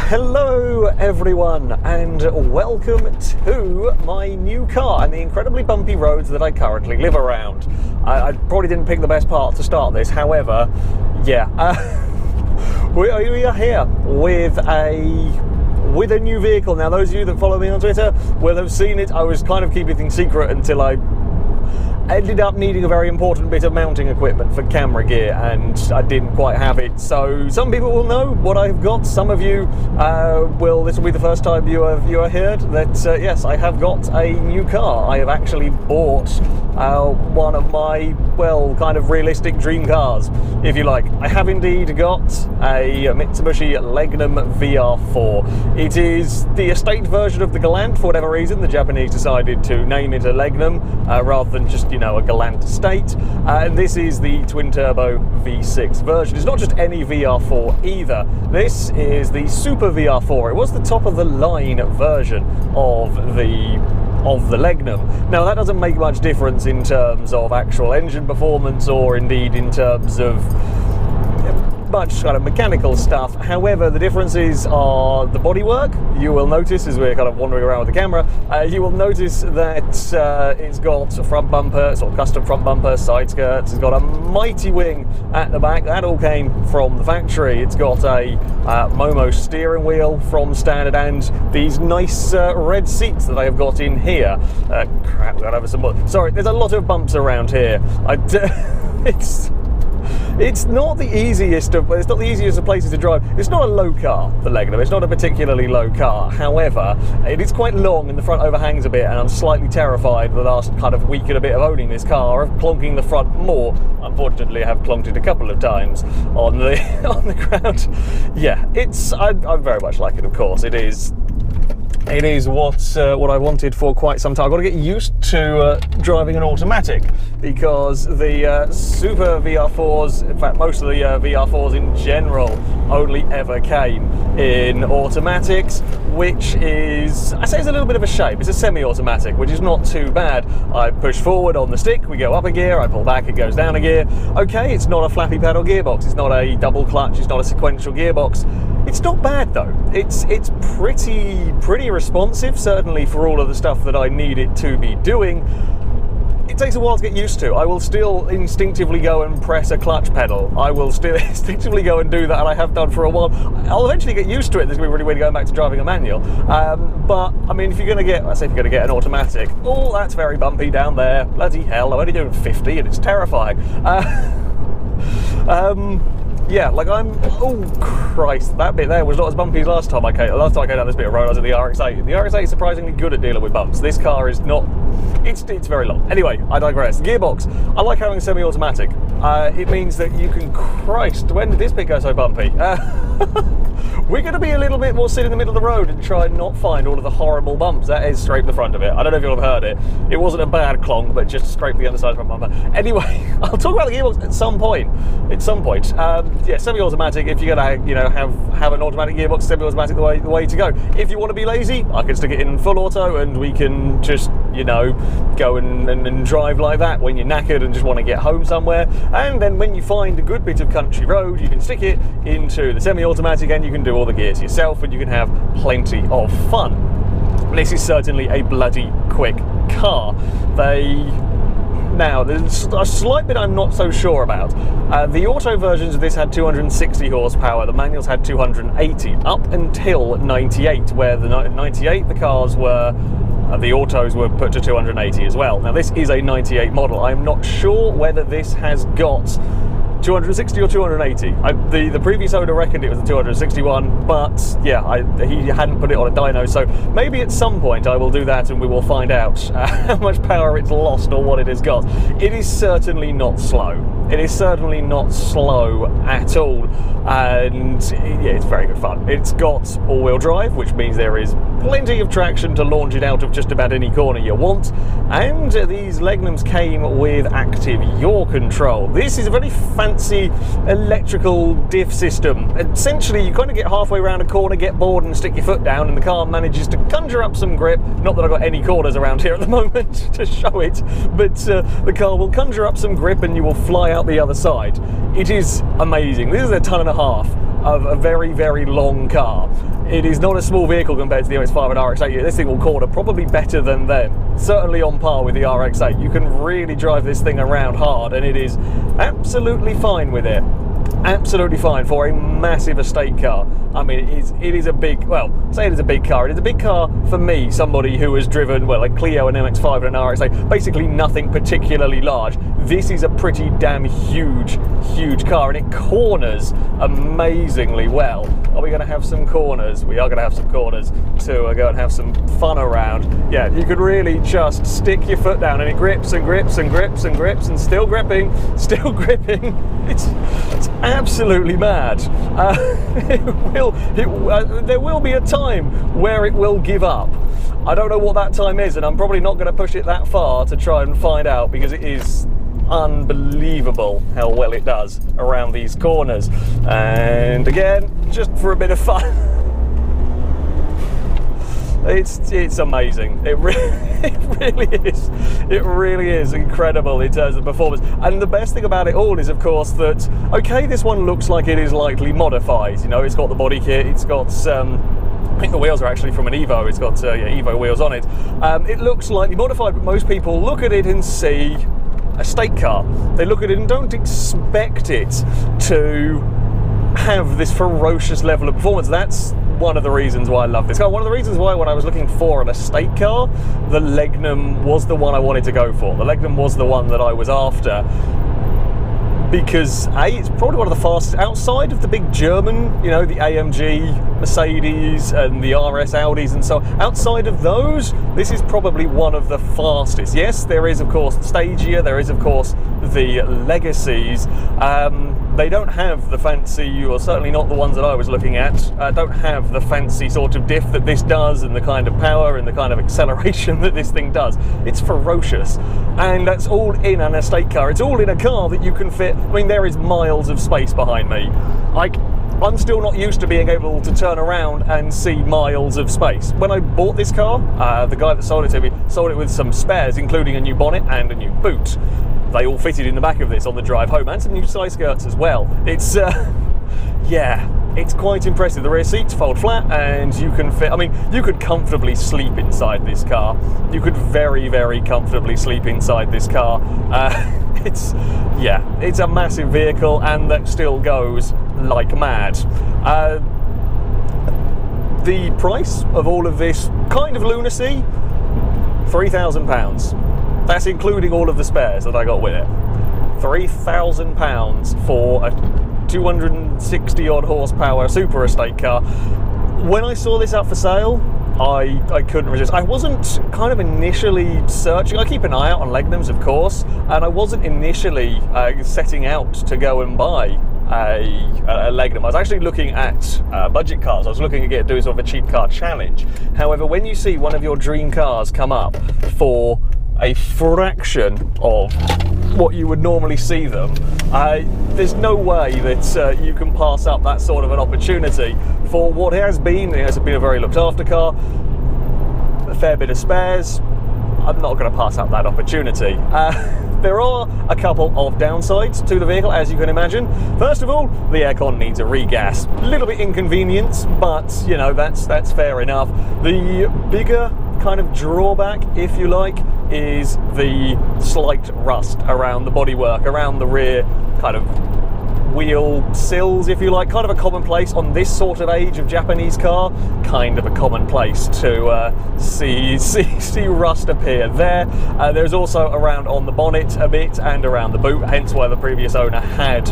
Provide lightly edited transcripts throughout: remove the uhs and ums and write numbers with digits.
Hello everyone and welcome to my new car and the incredibly bumpy roads that I currently live around. I probably didn't pick the best part to start this, however, yeah, we are here with a new vehicle. Now those of you that follow me on Twitter will have seen it. I was kind of keeping things secret until I ended up needing a very important bit of mounting equipment for camera gear and I didn't quite have it. So some people will know what I've got. Some of you this will be the first time you are heard that yes, I have got a new car. I have actually bought one of my, well, kind of realistic dream cars, if you like. I have indeed got a Mitsubishi Legnum VR-4. It is the estate version of the Galant. For whatever reason, the Japanese decided to name it a Legnum rather than just, you know, a Galant estate. And this is the twin-turbo V6 version. It's not just any VR4 either. This is the Super VR4. It was the top-of-the-line version of the Legnum. Now that doesn't make much difference in terms of actual engine performance or indeed in terms of much kind of mechanical stuff. However, the differences are the bodywork. You will notice as we're kind of wandering around with the camera, you will notice that it's got a front bumper, sort of custom front bumper, side skirts. It's got a mighty wing at the back. That all came from the factory. It's got a Momo steering wheel from standard and these nice red seats that I have got in here. Crap, we've got over some more. Sorry, there's a lot of bumps around here. It's not the easiest of places to drive. It's not a low car, the Legnum. It's not a particularly low car. However, it is quite long and the front overhangs a bit, and I'm slightly terrified the last kind of week and a bit of owning this car of plonking the front more. Unfortunately, I have plonked it a couple of times on the ground. Yeah, I very much like it. Of course, it is what I wanted for quite some time. I've got to get used to driving an automatic because the Super VR4s, in fact most of the VR4s in general, only ever came in automatics, which is, I say, it's a little bit of a shame. It's a semi-automatic, which is not too bad. I push forward on the stick, we go up a gear, I pull back, it goes down a gear. Okay, it's not a flappy pedal gearbox, it's not a double clutch, it's not a sequential gearbox. It's not bad though. It's pretty responsive, certainly for all of the stuff that I need it to be doing. It takes a while to get used to. I will still instinctively go and press a clutch pedal. I will still instinctively go and do that, and I have done for a while. I'll eventually get used to it. There's going to be really weird going back to driving a manual. But, I mean, if you're going to get, let's say if you're going to get an automatic, oh, that's very bumpy down there. Bloody hell, I'm only doing 50 and it's terrifying. Yeah, like oh Christ, that bit there was not as bumpy as last time I came. Last time I came down this bit of road, I was at the RX-8. The RX-8 is surprisingly good at dealing with bumps. This car is not. It's very long. Anyway, I digress. Gearbox. I like having a semi-automatic. It means that you can. Christ, when did this bit go so bumpy? We're going to be a little bit more sit in the middle of the road and try and not find all of the horrible bumps. That is scrape the front of it. I don't know if you'll have heard it. It wasn't a bad clonk, but just scrape the underside of the front bumper. Anyway, I'll talk about the gearbox at some point. Yeah, semi-automatic. If you're going to, you know, have an automatic gearbox, semi-automatic the way to go. If you want to be lazy, I can stick it in full auto, and we can just, you know, go and drive like that when you're knackered and just want to get home somewhere. And then when you find a good bit of country road, you can stick it into the semi-automatic, and you can do all the gears yourself, and you can have plenty of fun. This is certainly a bloody quick car. Now, there's a slight bit I'm not so sure about. The auto versions of this had 260 horsepower, the manuals had 280, up until 98, where the 98 the cars were, the autos were put to 280 as well. Now this is a 98 model. I'm not sure whether this has got 260 or 280. The previous owner reckoned it was the 261, but yeah, he hadn't put it on a dyno, so maybe at some point I will do that and we will find out how much power it's lost or what it has got. It is certainly not slow. It is certainly not slow at all, and yeah, it's very good fun. It's got all-wheel drive, which means there is plenty of traction to launch it out of just about any corner you want, and these Legnums came with active yaw control. This is a very fancy electrical diff system. Essentially, you kind of get halfway around a corner, get bored and stick your foot down, and the car manages to conjure up some grip. Not that I've got any corners around here at the moment to show it, but the car will conjure up some grip and you will fly out the other side. It is amazing. This is a 1.5 tons of a very, very long car. It is not a small vehicle compared to the RX-5 and RX-8. This thing will corner probably better than them. Certainly on par with the RX-8. You can really drive this thing around hard, and it is absolutely fine with it. Absolutely fine for a massive estate car. I mean, it is a big, well, say it is a big car. It is a big car for me, somebody who has driven, well, a Clio, an MX-5 and an RX-8, basically nothing particularly large. This is a pretty damn huge car, and it corners amazingly well. Are we going to have some corners? We are going to have some corners too. We're going to have some fun around. Yeah, you could really just stick your foot down and it grips and grips and grips and grips and still gripping, still gripping. It's absolutely mad. There will be a time where it will give up. I don't know what that time is, and I'm probably not going to push it that far to try and find out, because it is unbelievable how well it does around these corners. And again, just for a bit of fun, it's amazing. It really is incredible in terms of performance. And the best thing about it all is, of course, that okay, this one looks like it is lightly modified. You know, it's got the body kit, it's got I think the wheels are actually from an Evo. It's got Evo wheels on it. It looks slightly modified, but most people look at it and see a estate car. They look at it and don't expect it to have this ferocious level of performance. That's one of the reasons why I love this car. One of the reasons why, when I was looking for an estate car, the Legnum was the one I wanted to go for. The Legnum was the one that I was after, because A, it's probably one of the fastest outside of the big German, you know, the AMG, Mercedes and the RS Audis and so on. Outside of those, this is probably one of the fastest. Yes, there is of course the Stagia, there is of course the Legacies. They don't have the fancy, or certainly not the ones that I was looking at, don't have the fancy sort of diff that this does, and the kind of power and the kind of acceleration that this thing does. It's ferocious, and that's all in an estate car. It's all in a car that you can fit. I mean, there is miles of space behind me. I'm still not used to being able to turn around and see miles of space. When I bought this car, the guy that sold it to me sold it with some spares, including a new bonnet and a new boot. They all fitted in the back of this on the drive home, and some new side skirts as well. It's, yeah, it's quite impressive. The rear seats fold flat, and you can fit, I mean, you could comfortably sleep inside this car. You could very, very comfortably sleep inside this car. It's a massive vehicle, and that still goes like mad. The price of all of this kind of lunacy, £3,000. That's including all of the spares that I got with it. £3,000 for a 260 odd horsepower super estate car. When I saw this up for sale, I couldn't resist. I wasn't kind of initially searching. I keep an eye out on Legnums, of course, and I wasn't initially setting out to go and buy a Legnum. I was actually looking at budget cars. I was looking at doing sort of a cheap car challenge. However, when you see one of your dream cars come up for a fraction of what you would normally see them, there's no way that you can pass up that sort of an opportunity for what has been. It has been a very looked after car, a fair bit of spares. I'm not going to pass up that opportunity. There are a couple of downsides to the vehicle, as you can imagine. First of all, the aircon needs a regas. A little bit inconvenience, but you know, that's fair enough. The bigger kind of drawback, if you like, is the slight rust around the bodywork, around the rear kind of wheel sills, if you like. Kind of a commonplace on this sort of age of Japanese car, kind of a commonplace to see rust appear there. There's also around on the bonnet a bit, and around the boot, hence why the previous owner had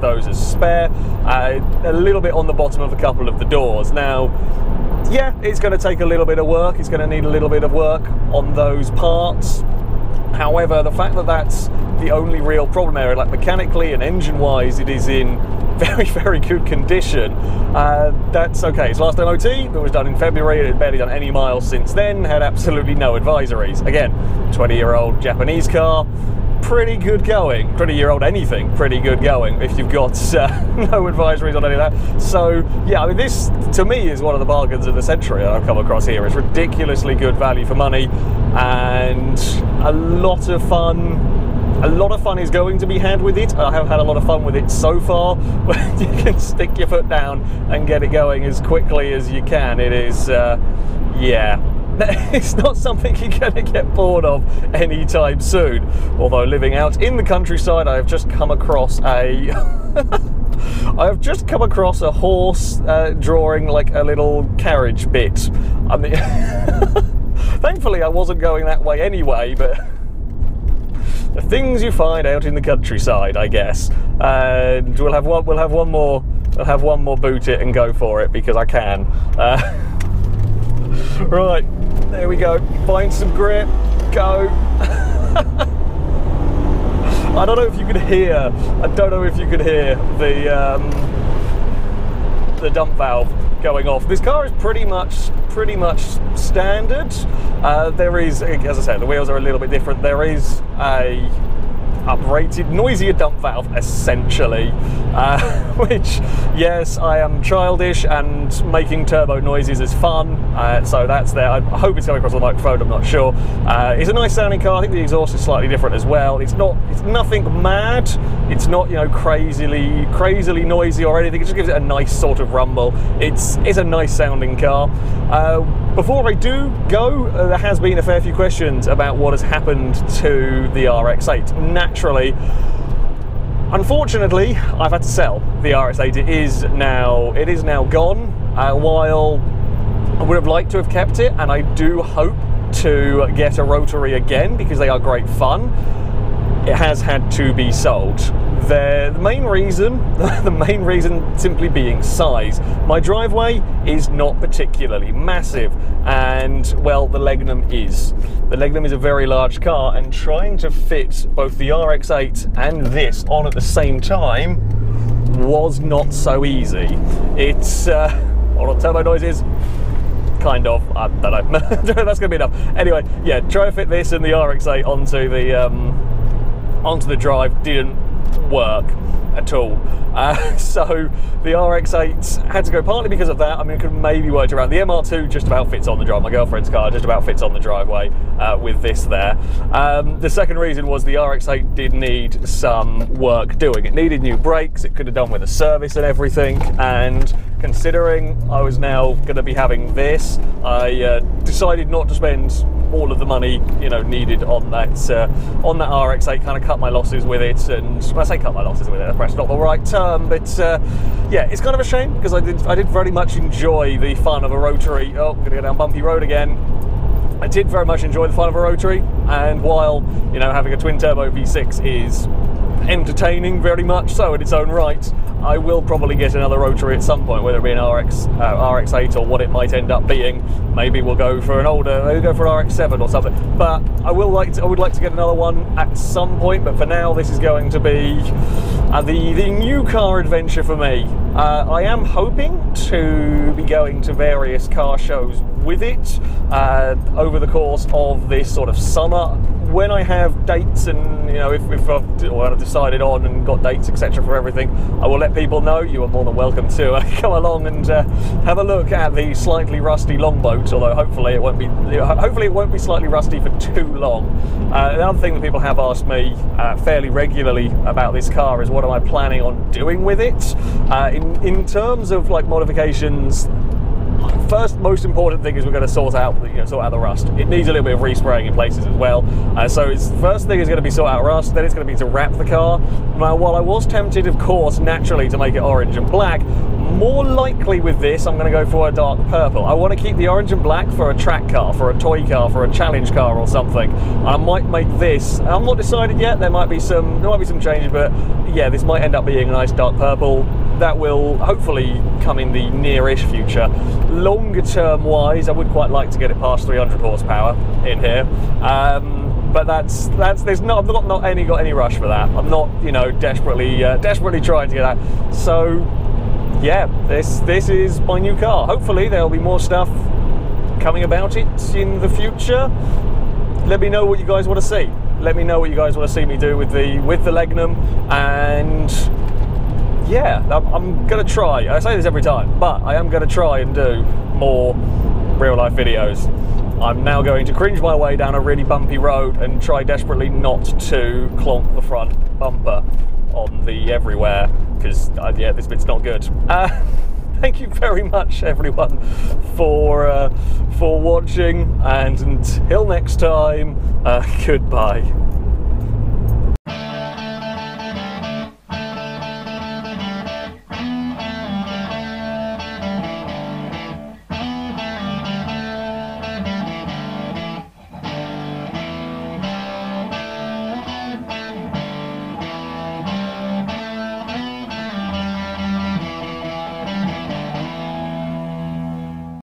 those as spare. A little bit on the bottom of a couple of the doors. Now, yeah, it's going to take a little bit of work. It's going to need a little bit of work on those parts. However, the fact that that's the only real problem area, like mechanically and engine-wise, it is in very, very good condition. That's okay. Its last MOT, that was done in February, it had barely done any miles since then, had absolutely no advisories. Again, 20-year-old Japanese car, pretty good going. 20-year-old anything, pretty good going if you've got no advisories on any of that. So yeah, I mean, this to me is one of the bargains of the century I've come across here. It's ridiculously good value for money and a lot of fun A lot of fun is going to be had with it. I have had a lot of fun with it so far. You can stick your foot down and get it going as quickly as you can. It is, yeah. It's not something you're going to get bored of anytime soon. Although living out in the countryside, I have just come across a... I have just come across a horse drawing like a little carriage bit. I mean, thankfully I wasn't going that way anyway, but the things you find out in the countryside, I guess. And we'll have one more boot it and go for it because I can. Right, there we go. Find some grip, go. I don't know if you could hear. I don't know if you could hear the dump valve going off. This car is pretty much standard. There is, as I said, the wheels are a little bit different. There is a uprated, noisier dump valve, essentially, which, yes, I am childish and making turbo noises is fun, so that's there. I hope it's coming across the microphone, I'm not sure. It's a nice sounding car. I think the exhaust is slightly different as well. It's nothing mad. It's not, you know, crazily noisy or anything. It just gives it a nice sort of rumble. It's a nice sounding car. Before I do go, there has been a fair few questions about what has happened to the RX-8. Naturally, unfortunately, I've had to sell the RX-8. It is now gone. While I would have liked to have kept it, and I do hope to get a rotary again because they are great fun, it has had to be sold. The main reason simply being size. My driveway is not particularly massive, and well, the Legnum is. The Legnum is a very large car, and trying to fit both the RX-8 and this on at the same time was not so easy. It's hold on, turbo noises. Kind of, I don't know. That's gonna be enough. Anyway, yeah, try to fit this and the RX-8 onto the drive didn't work at all. So the RX-8 had to go partly because of that. I mean, it could maybe work around. The MR2 just about fits on the drive. My girlfriend's car just about fits on the driveway with this there. The second reason was the RX-8 did need some work doing. It needed new brakes. It could have done with a service and everything. And considering I was now going to be having this, I decided not to spend all of the money, you know, needed on that RX-8. Kind of cut my losses with it, and when I say cut my losses with it, that's perhaps not the right term, but yeah, it's kind of a shame because I did very much enjoy the fun of a rotary. Oh, I'm gonna go down bumpy road again. I did very much enjoy the fun of a rotary, and while, you know, having a twin turbo V6 is entertaining very much so in its own right, I will probably get another rotary at some point, whether it be an RX-8 or what it might end up being. Maybe we'll go for an maybe go for an RX-7 or something. But I would like to get another one at some point. But for now, this is going to be the new car adventure for me. I am hoping to be going to various car shows with it over the course of this sort of summer. When I have dates and, you know, if I've decided on and got dates, etc. for everything, I will let people know. You are more than welcome to come along and have a look at the slightly rusty longboat. Although hopefully it won't be slightly rusty for too long. Another thing that people have asked me fairly regularly about this car is what am I planning on doing with it in terms of like modifications. First, most important thing is we're going to sort out the rust. It needs a little bit of respraying in places as well. So its first thing is going to be sort out rust. Then it's going to be to wrap the car. Now, while I was tempted, of course, naturally to make it orange and black, more likely with this, I'm going to go for a dark purple. I want to keep the orange and black for a track car, for a toy car, for a challenge car or something. And I might make this. I'm not decided yet. There might be some changes, but yeah, this might end up being a nice dark purple. That will hopefully come in the nearish future. Longer term wise, I would quite like to get it past 300 horsepower in here. But I've not got any rush for that. I'm not, you know, desperately trying to get that. So yeah, this is my new car. Hopefully there'll be more stuff coming about it in the future. Let me know what you guys want to see. Let me know what you guys want to see me do with the Legnum, and yeah, I'm gonna try. I say this every time, but I am gonna try and do more real life videos. I'm now going to cringe my way down a really bumpy road and try desperately not to clonk the front bumper on the everywhere, because yeah, this bit's not good. Thank you very much, everyone, for watching, and until next time, goodbye.